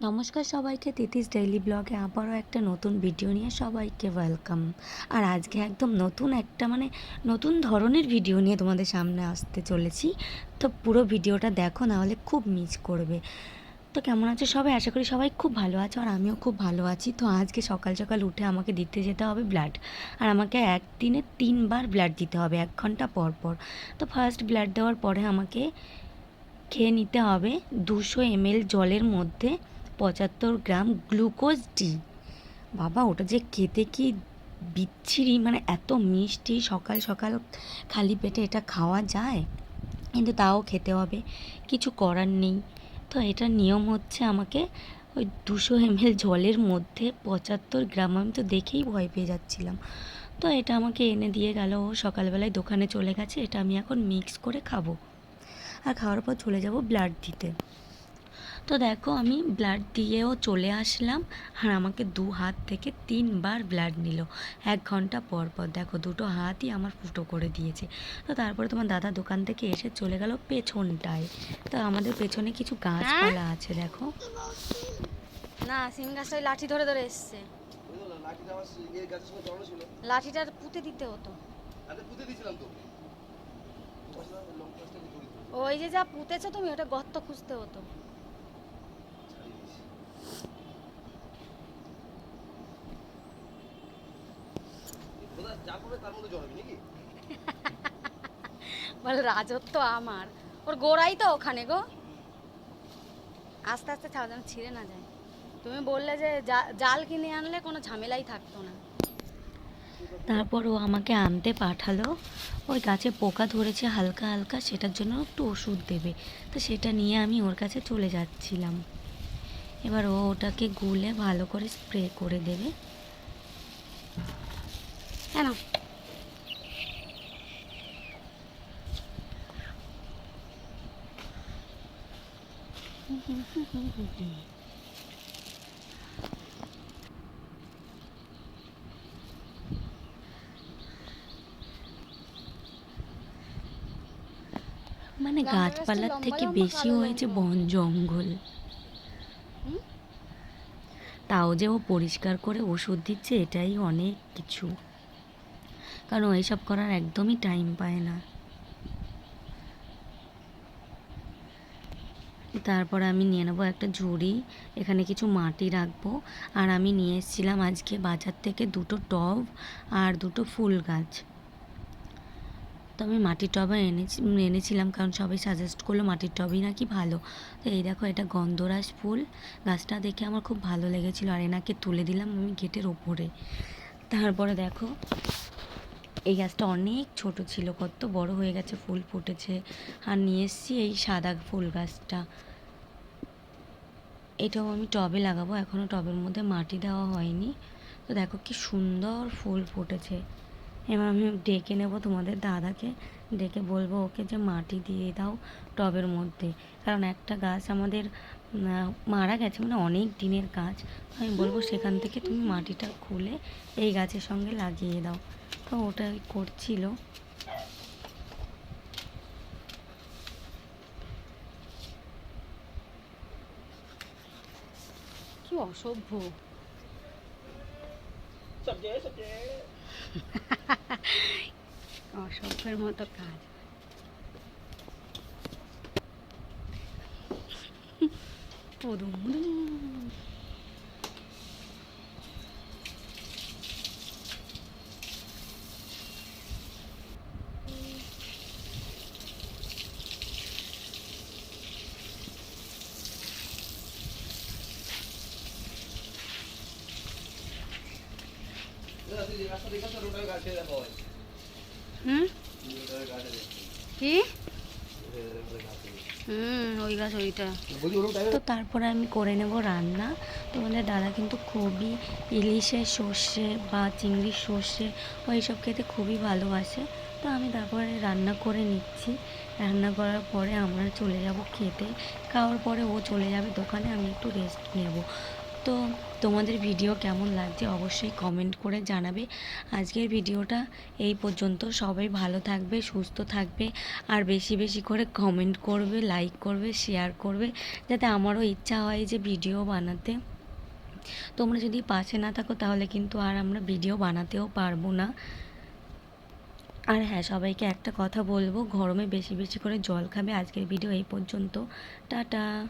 নমস্কার সবাইকে, তিথিস ডেইলি ব্লগে আবারও একটা নতুন ভিডিও নিয়ে সবাইকে ওয়েলকাম। আর আজকে একদম নতুন একটা নতুন ধরনের ভিডিও নিয়ে তোমাদের সামনে আসতে চলেছি। তো পুরো ভিডিওটা দেখো, না হলে খুব মিস করবে। তো কেমন আছো সবাই? আশা করি সবাই খুব ভালো আছো, আর আমিও খুব ভালো আছি। তো আজকে সকাল সকাল উঠে আমাকে দিতে যেতে হবে ব্লাড। আর আমাকে একদিনে 3বার ব্লাড দিতে হবে, 1 ঘন্টা পর পর। তো ফার্স্ট ব্লাড দেওয়ার পরে আমাকে খেয়ে নিতে হবে 200 ml জলের মধ্যে 75 গ্রাম গ্লুকোজ ডি। বাবা, ওটা যে খেতে কি বিচ্ছিরি, এত মিষ্টি! সকাল সকাল খালি পেটে এটা খাওয়া যায়? কিন্তু তাও খেতে হবে, কিছু করার নেই। তো এটার নিয়ম হচ্ছে আমাকে ওই 200 ml জলের মধ্যে 75 গ্রাম, আমি তো দেখেই ভয় পেয়ে যাচ্ছিলাম। তো এটা আমাকে এনে দিয়ে গেল, ও সকালবেলায় দোকানে চলে গেছে। এটা আমি এখন মিক্স করে খাবো, আর খাওয়ার পর চলে যাব ব্লাড দিতে। তো দেখো, আমি ব্লাড দিয়েও চলে আসলাম, আর আমাকে 2 হাত থেকে 3বার ব্লাড নিল 1 ঘন্টা পর পর। দেখো, দুটো হাতই আমার ফুটো করে দিয়েছে। তো তারপরে তোমার দাদা দোকান থেকে এসে চলে গেল পেছনটায়। তো আমাদের পেছনে কিছু গাছপালা আছে দেখো। না, সিম গাছটা ওই লাঠি ধরে ধরে এসছে। লাঠিটা পুঁতে দিতে হতো। ওই যে যা পুঁতেছো তুমি, ওটা গর্ত খুঁজতে হতো। বলে রাজত্ব আমার, ওর গোড়াই তো ওখানে গো। আস্তে আস্তে ছাড়া যেন ছিঁড়ে না যায়। তুমি বললে যে জাল কিনে আনলে কোনো ঝামেলাই থাকতো না। তারপর ও আমাকে আনতে পাঠালো। ওই গাছে পোকা ধরেছে হালকা হালকা, সেটার জন্য একটু ওষুধ দেবে। তো সেটা নিয়ে আমি ওর কাছে চলে যাচ্ছিলাম। এবার ও ওটাকে গুলে ভালো করে স্প্রে করে দেবে। কেন? লঙ্কা গাছটা গাছপালার লম্বা থেকে লম্বা বেশি কালো হয়েছে লঙ্কা। বন জঙ্গল। তাও যে ও পরিষ্কার করে ওষুধ দিচ্ছে, এটাই অনেক কিছু। কারণ ও এসব করার একদমই টাইম পায় না। তারপর আমি নিয়ে নেবো একটা ঝুড়ি, এখানে কিছু মাটি রাখবো। আর আমি নিয়ে এসেছিলাম আজকে বাজার থেকে 2টো টব আর 2টো ফুল গাছ। তো আমি মাটির টবে এনেছিলাম, কারণ সবাই সাজেস্ট করলো মাটির টবই নাকি ভালো। তো এই দেখো, এটা গন্ধরাজ ফুল। গাছটা দেখে আমার খুব ভালো লেগেছিলো, আর এনাকে তুলে দিলাম আমি গেটের ওপরে। তারপরে দেখো, এই গাছটা অনেক ছোট ছিল, কত বড় হয়ে গেছে, ফুল ফুটেছে। আর নিয়ে এসেছি এই সাদা ফুল গাছটা। এটাও আমি টবে লাগাবো, এখনও টবের মধ্যে মাটি দেওয়া হয়নি। তো দেখো কি সুন্দর ফুল ফুটেছে। এবার আমি ডেকে নেব তোমাদের দাদাকে, ডেকে বলবো ওকে যে মাটি দিয়ে দাও টবের মধ্যে। কারণ একটা গাছ আমাদের মারা গেছে, অনেক দিনের গাছ। আমি বলবো সেখান থেকে তুমি মাটিটা খুলে এই গাছের সঙ্গে লাগিয়ে দাও। তো ওটাই করছিল। কি অসভ্য! অসভ্যের মতো কাজ। পুদুম হুম কি ওই গাছ ওইটা। তো তারপরে আমি করে নেব রান্না। তোমাদের দাদা কিন্তু খুবই ইলিশের সর্ষে বা চিংড়ির সর্ষে ওই সব খেতে খুবই ভালোবাসে। তো আমি তারপরে রান্না করে নিচ্ছি। রান্না করার পরে আমরা চলে যাব খেতে। খাওয়ার পরে ও চলে যাবে দোকানে, আমি একটু রেস্ট নেব। তো তোমাদের ভিডিও কেমন লাগছে অবশ্যই কমেন্ট করে জানাবে। আজকের ভিডিওটা এই পর্যন্ত। সবাই ভালো থাকবে, সুস্থ থাকবে, আর বেশি বেশি করে কমেন্ট করবে, লাইক করবে, শেয়ার করবে, যাতে আমারও ইচ্ছা হয় যে ভিডিও বানাতে। তোমরা যদি পাশে না থাকো তাহলে কিন্তু আর আমরা ভিডিও বানাতেও পারবো না। আর হ্যাঁ, সবাইকে একটা কথা বলবো, গরমে বেশি বেশি করে জল খাবে। আজকের ভিডিও এই পর্যন্ত। টাটা।